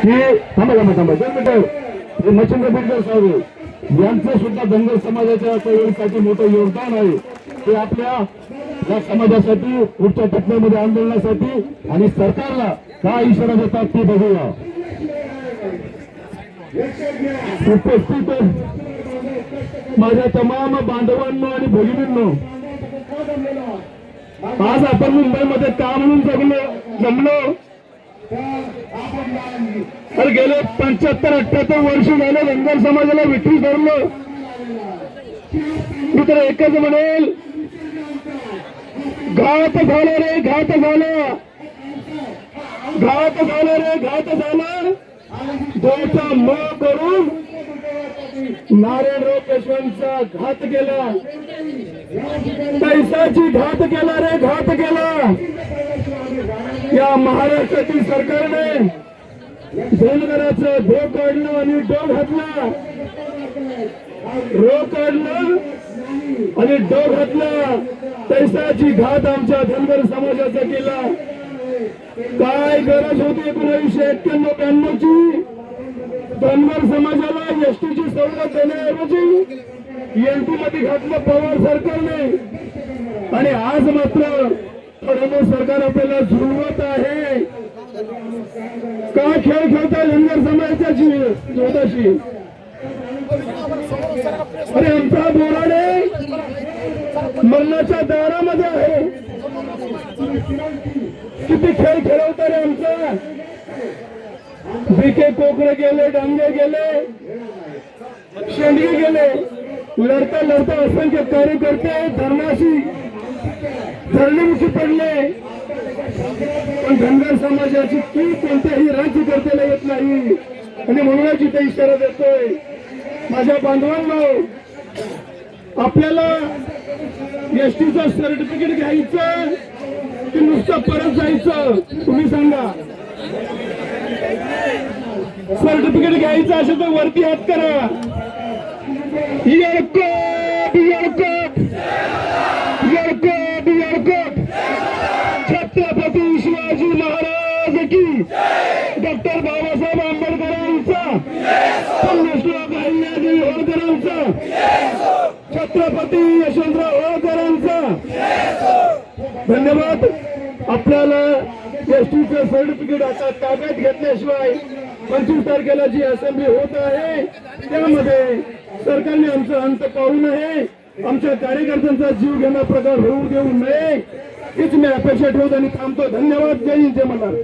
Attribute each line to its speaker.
Speaker 1: थांबा 2 मिनिटं हे मच्छिंद्र बिडकर साहेब यांचं सुद्धा धनगर समाजाच्या चळवळीसाठी मोठं योगदान आहे. ते आपल्या या समाजासाठी पुढच्या टप्प्यामध्ये आंदोलनासाठी आणि सरकारला काय इशारा देतात ते बघूया. उपस्थित माझ्या तमाम बांधवांनो आणि भगिनींनो, आज आपण मुंबईमध्ये का म्हणून जमलो तर गेले 75-78 वर्ष झाले धनगर समाजाला विठ्ठल धरलं. मी तर एकच म्हणेल, घात झाला रे घात झाला, घात झाला रे घात झाला. देवाचा म करून नारायणराव पेशव्यांचा घात केला, पैसाची घात केला रे घात केला. या महाराष्ट्रातील सरकारने धनगराचं धो काढलं आणि डो घातला, रो काढलं आणि डो घातला. पैसाची घात आमच्या धनगर समाजाचा केला. काय गरज होती 1991-92 ची धनगर समाजाला एसटीची सवलत देण्याऐवजी एनटी मध्ये घातलं पवार सरकारने. आणि आज मात्र फडणवीस सरकार आपल्याला झुलवत आहे. का खेळ खेळता धनगर समाजाची जोदाशी? अरे आमचा बोराडे मरणाच्या दारामध्ये आहे. किती खेळ खेळवता रे आमचा? बिके कोकरे गेले, डांगे गेले, शेंडगे गेले. लढता लढता असंख्य कार्यकर्ते धर्माशी धरणीमुखी पडले. पण धनगर समाजाची की कोणत्याही राज्यकर्त्याला येत नाही. आणि म्हणूनच इथे इशारा देतोय माझ्या बांधवांनो, आपल्याला एसटीचं सर्टिफिकेट घ्यायचं की नुसतं परत जायचं? तुम्ही सांगा. सर्टिफिकेट घ्यायचं असेल तर वरती हात करा. छत्रपती शिवाजी महाराज की, डॉक्टर बाबासाहेब आंबेडकरांचा, पुण्यश्लोक अहिल्यादेवी होळकरांचा, छत्रपती यशवंतराव होळकरांचा. धन्यवाद. आपल्याला एसटीचं सर्टिफिकेट आता ताब्यात घेतल्याशिवाय 25 तारखेला जी असेंब्ली होत आहे त्यामध्ये सरकारने आमचा अंत पाहू नये, आमच्या कार्यकर्त्यांचा जीव घेणा प्रकार होऊ देऊ नये हीच मी अपेक्षा ठेवतो आणि थांबतो. धन्यवाद. जय हिंद, जय मल्हार.